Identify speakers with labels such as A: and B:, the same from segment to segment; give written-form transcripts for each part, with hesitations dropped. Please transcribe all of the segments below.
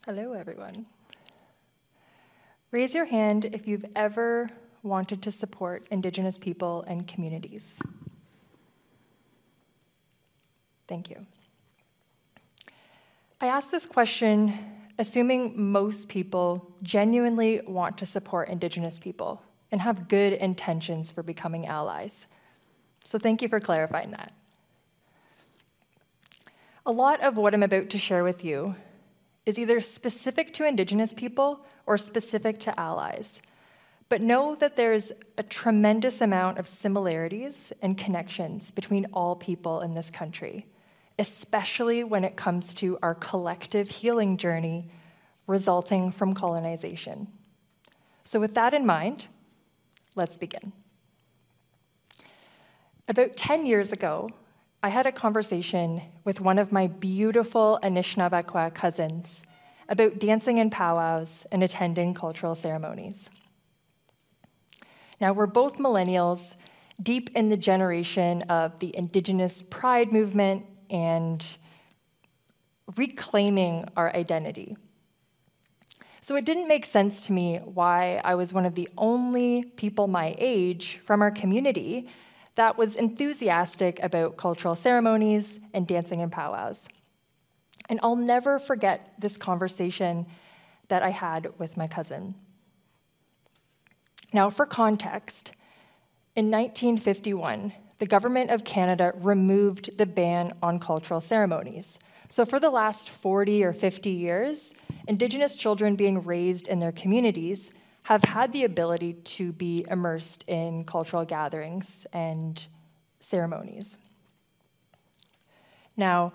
A: Hello, everyone. Raise your hand if you've ever wanted to support Indigenous people and communities. Thank you. I ask this question assuming most people genuinely want to support Indigenous people and have good intentions for becoming allies. So thank you for clarifying that. A lot of what I'm about to share with you is either specific to Indigenous people or specific to allies. But know that there's a tremendous amount of similarities and connections between all people in this country, especially when it comes to our collective healing journey resulting from colonization. So with that in mind, let's begin. About 10 years ago, I had a conversation with one of my beautiful Anishinaabe-kwe cousins about dancing in powwows and attending cultural ceremonies. Now, we're both millennials, deep in the generation of the Indigenous pride movement and reclaiming our identity. So it didn't make sense to me why I was one of the only people my age from our community that was enthusiastic about cultural ceremonies and dancing in powwows. And I'll never forget this conversation that I had with my cousin. Now, for context, in 1951, the government of Canada removed the ban on cultural ceremonies. So for the last 40 or 50 years, Indigenous children being raised in their communities have had the ability to be immersed in cultural gatherings and ceremonies. Now,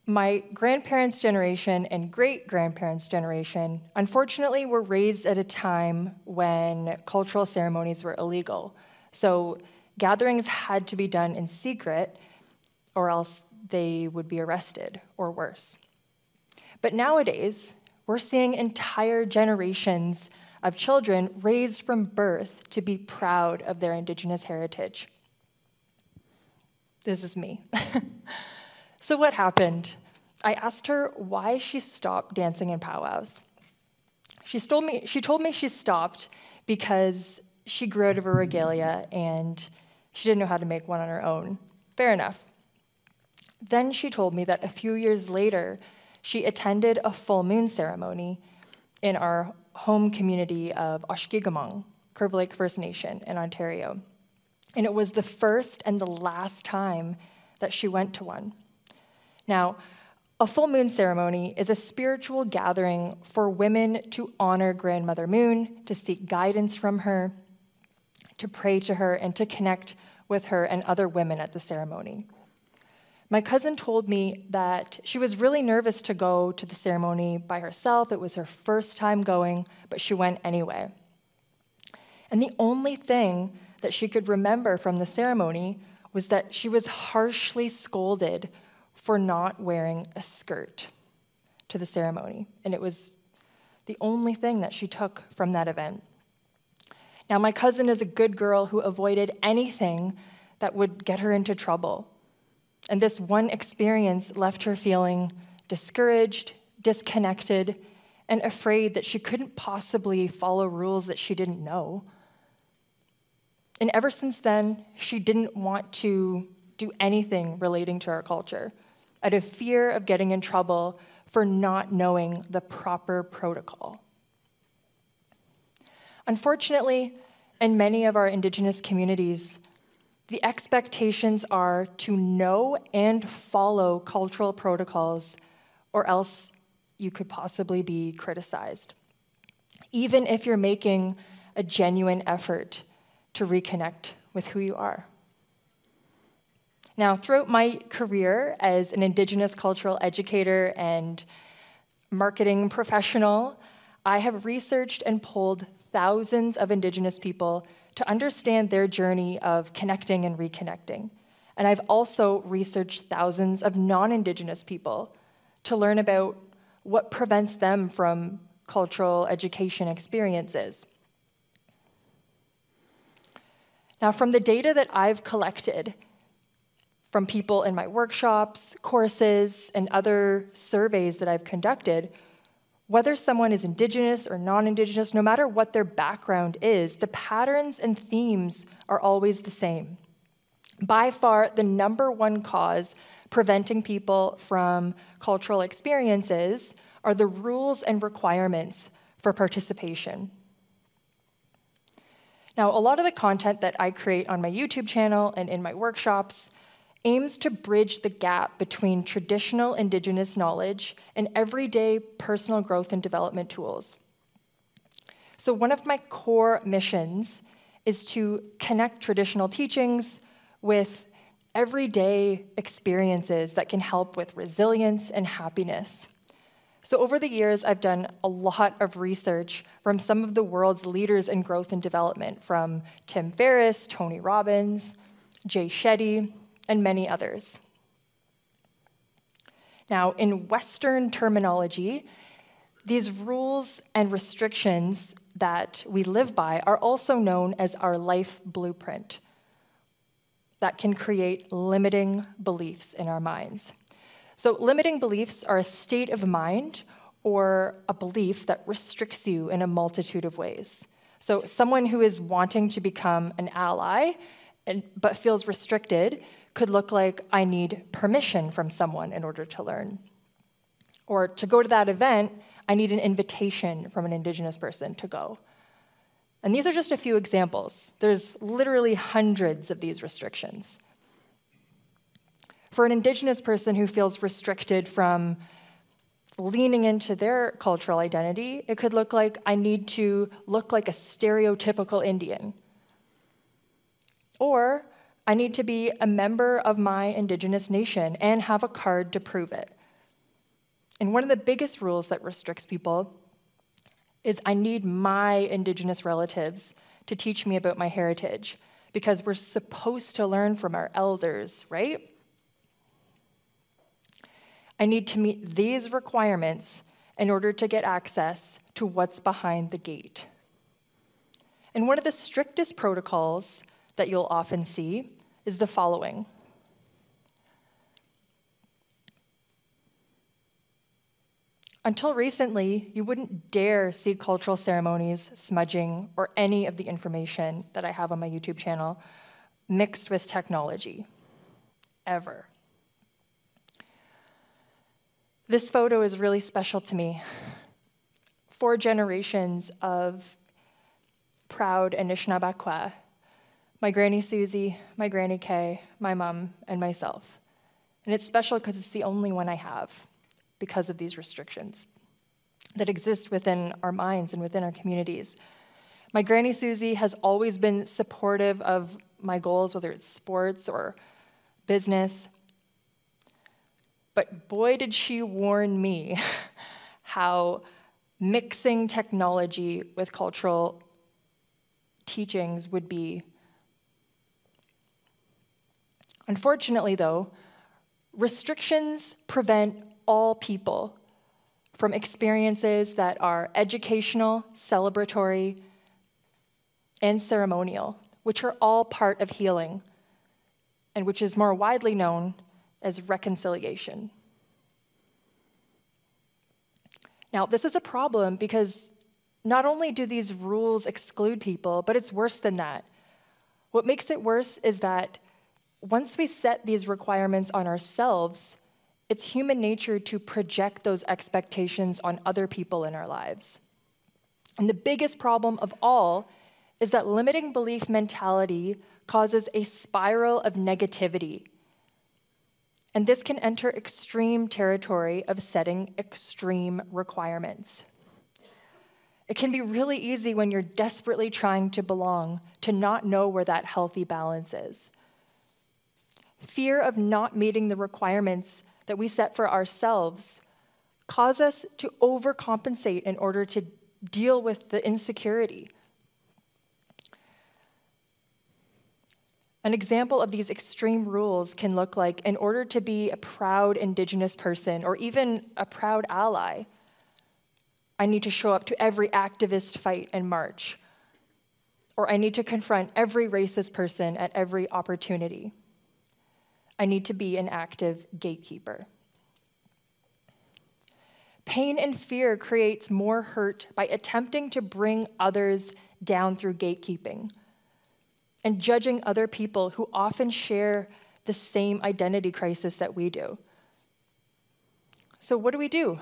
A: my grandparents' generation and great-grandparents' generation, unfortunately, were raised at a time when cultural ceremonies were illegal. So gatherings had to be done in secret, or else they would be arrested, or worse. But nowadays, we're seeing entire generations of children raised from birth to be proud of their Indigenous heritage. This is me. So what happened? I asked her why she stopped dancing in powwows. She told me she stopped because she grew out of her regalia and she didn't know how to make one on her own. Fair enough. Then she told me that a few years later, she attended a full moon ceremony in our home community of Oshkigamong, Curve Lake First Nation in Ontario. And it was the first and the last time that she went to one. Now, a full moon ceremony is a spiritual gathering for women to honor Grandmother Moon, to seek guidance from her, to pray to her, and to connect with her and other women at the ceremony. My cousin told me that she was really nervous to go to the ceremony by herself. It was her first time going, but she went anyway. And the only thing that she could remember from the ceremony was that she was harshly scolded for not wearing a skirt to the ceremony. And it was the only thing that she took from that event. Now, my cousin is a good girl who avoided anything that would get her into trouble. And this one experience left her feeling discouraged, disconnected, and afraid that she couldn't possibly follow rules that she didn't know. And ever since then, she didn't want to do anything relating to our culture, out of fear of getting in trouble for not knowing the proper protocol. Unfortunately, in many of our Indigenous communities, the expectations are to know and follow cultural protocols, or else you could possibly be criticized, even if you're making a genuine effort to reconnect with who you are. Now, throughout my career as an Indigenous cultural educator and marketing professional, I have researched and polled thousands of Indigenous people to understand their journey of connecting and reconnecting. And I've also researched thousands of non-Indigenous people to learn about what prevents them from cultural education experiences. Now, from the data that I've collected from people in my workshops, courses, and other surveys that I've conducted, Whether someone is Indigenous or non-Indigenous, no matter what their background is, the patterns and themes are always the same. By far, the #1 cause preventing people from cultural experiences are the rules and requirements for participation. Now, a lot of the content that I create on my YouTube channel and in my workshops aims to bridge the gap between traditional Indigenous knowledge and everyday personal growth and development tools. So one of my core missions is to connect traditional teachings with everyday experiences that can help with resilience and happiness. So over the years, I've done a lot of research from some of the world's leaders in growth and development, from Tim Ferriss, Tony Robbins, Jay Shetty, and many others. Now, in Western terminology, these rules and restrictions that we live by are also known as our life blueprint that can create limiting beliefs in our minds. So limiting beliefs are a state of mind or a belief that restricts you in a multitude of ways. So someone who is wanting to become an ally but feels restricted could look like, I need permission from someone in order to learn. Or to go to that event, I need an invitation from an Indigenous person to go. And these are just a few examples. There's literally hundreds of these restrictions. For an Indigenous person who feels restricted from leaning into their cultural identity, it could look like, I need to look like a stereotypical Indian. Or I need to be a member of my Indigenous nation and have a card to prove it. And one of the biggest rules that restricts people is I need my Indigenous relatives to teach me about my heritage, because we're supposed to learn from our elders, right? I need to meet these requirements in order to get access to what's behind the gate. And one of the strictest protocols that you'll often see is the following. Until recently, you wouldn't dare see cultural ceremonies, smudging, or any of the information that I have on my YouTube channel mixed with technology, ever. This photo is really special to me. 4 generations of proud Anishinaabe-kwe, my Granny Susie, my Granny Kay, my mom, and myself. And it's special because it's the only one I have because of these restrictions that exist within our minds and within our communities. My Granny Susie has always been supportive of my goals, whether it's sports or business. But boy, did she warn me how mixing technology with cultural teachings would be. Unfortunately, though, restrictions prevent all people from experiences that are educational, celebratory, and ceremonial, which are all part of healing, and which is more widely known as reconciliation. Now, this is a problem because not only do these rules exclude people, but it's worse than that. What makes it worse is that once we set these requirements on ourselves, it's human nature to project those expectations on other people in our lives. And the biggest problem of all is that limiting belief mentality causes a spiral of negativity. And this can enter extreme territory of setting extreme requirements. It can be really easy when you're desperately trying to belong to not know where that healthy balance is. Fear of not meeting the requirements that we set for ourselves cause us to overcompensate in order to deal with the insecurity. An example of these extreme rules can look like, in order to be a proud Indigenous person or even a proud ally, I need to show up to every activist fight and march, or I need to confront every racist person at every opportunity. I need to be an active gatekeeper. Pain and fear creates more hurt by attempting to bring others down through gatekeeping and judging other people who often share the same identity crisis that we do. So what do?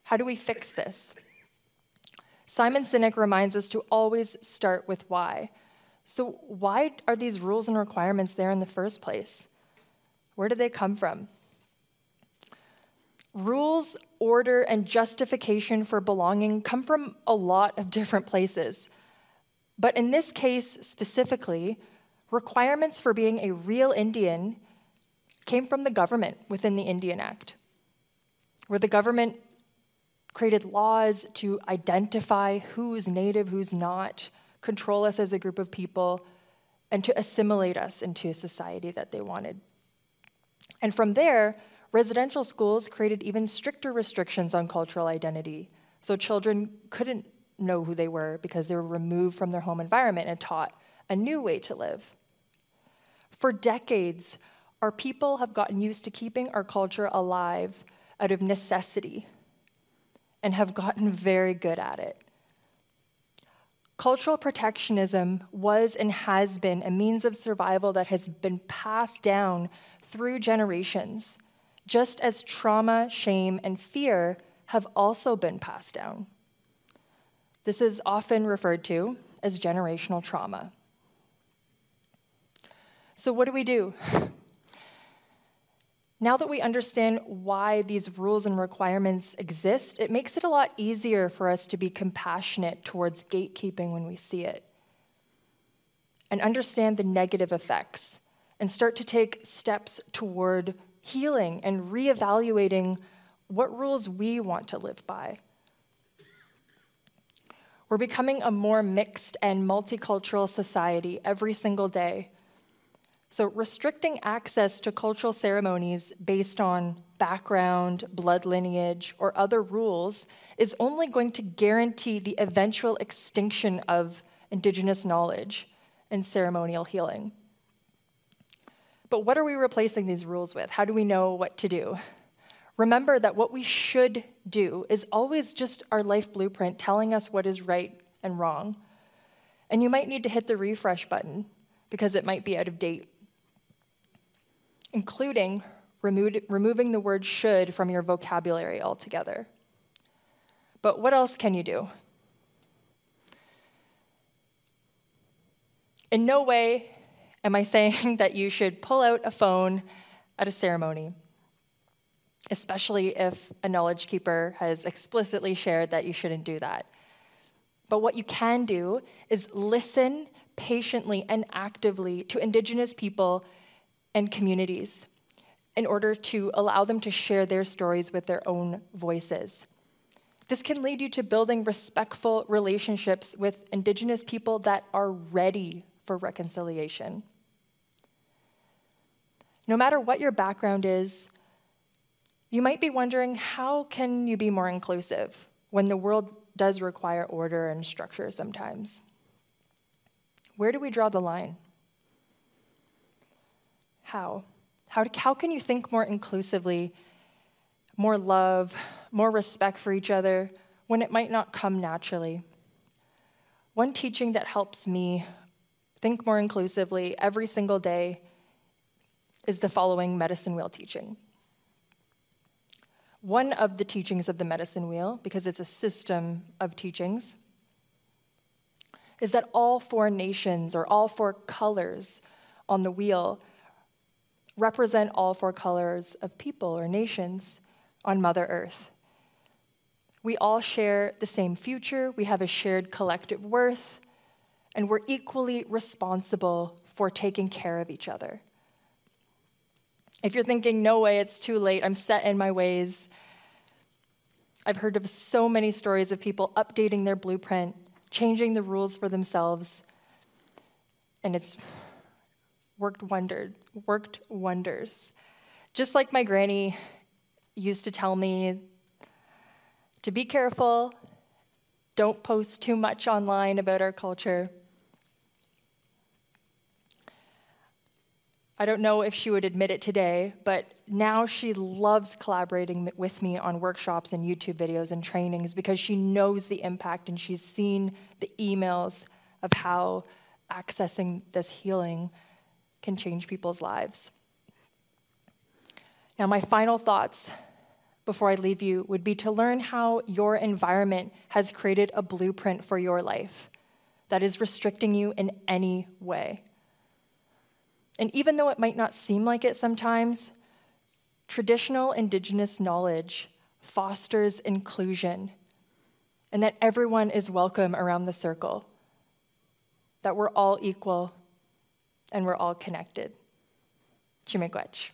A: How do we fix this? Simon Sinek reminds us to always start with why. So why are these rules and requirements there in the first place? Where do they come from? Rules, order, and justification for belonging come from a lot of different places. But in this case specifically, requirements for being a real Indian came from the government within the Indian Act, where the government created laws to identify who's native, who's not, control us as a group of people, and to assimilate us into a society that they wanted. And from there, residential schools created even stricter restrictions on cultural identity. So children couldn't know who they were because they were removed from their home environment and taught a new way to live. For decades, our people have gotten used to keeping our culture alive out of necessity and have gotten very good at it. Cultural protectionism was and has been a means of survival that has been passed down through generations, just as trauma, shame, and fear have also been passed down. This is often referred to as generational trauma. So what do? Now that we understand why these rules and requirements exist, it makes it a lot easier for us to be compassionate towards gatekeeping when we see it, and understand the negative effects, and start to take steps toward healing and reevaluating what rules we want to live by. We're becoming a more mixed and multicultural society every single day. So restricting access to cultural ceremonies based on background, blood lineage, or other rules is only going to guarantee the eventual extinction of Indigenous knowledge and ceremonial healing. But what are we replacing these rules with? How do we know what to do? Remember that what we should do is always just our life blueprint telling us what is right and wrong. And you might need to hit the refresh button because it might be out of date, including removing the word should from your vocabulary altogether. But what else can you do? In no way am I saying that you should pull out a phone at a ceremony, especially if a knowledge keeper has explicitly shared that you shouldn't do that. But what you can do is listen patiently and actively to Indigenous people and communities in order to allow them to share their stories with their own voices. This can lead you to building respectful relationships with Indigenous people that are ready for reconciliation. No matter what your background is, you might be wondering, how can you be more inclusive when the world does require order and structure sometimes? Where do we draw the line? How? How can you think more inclusively, more love, more respect for each other when it might not come naturally? One teaching that helps me think more inclusively every single day is the following medicine wheel teaching. One of the teachings of the medicine wheel, because it's a system of teachings, is that all four nations or all four colors on the wheel represent all four colors of people or nations on Mother Earth. We all share the same future, we have a shared collective worth, and we're equally responsible for taking care of each other. If you're thinking, no way, it's too late, I'm set in my ways, I've heard of so many stories of people updating their blueprint, changing the rules for themselves, and it's worked wonders. Just like my granny used to tell me to be careful, don't post too much online about our culture. I don't know if she would admit it today, but now she loves collaborating with me on workshops and YouTube videos and trainings because she knows the impact and she's seen the emails of how accessing this healing can change people's lives. Now, my final thoughts before I leave you would be to learn how your environment has created a blueprint for your life that is restricting you in any way. And even though it might not seem like it sometimes, traditional Indigenous knowledge fosters inclusion and that everyone is welcome around the circle, that we're all equal and we're all connected. Chimigwech.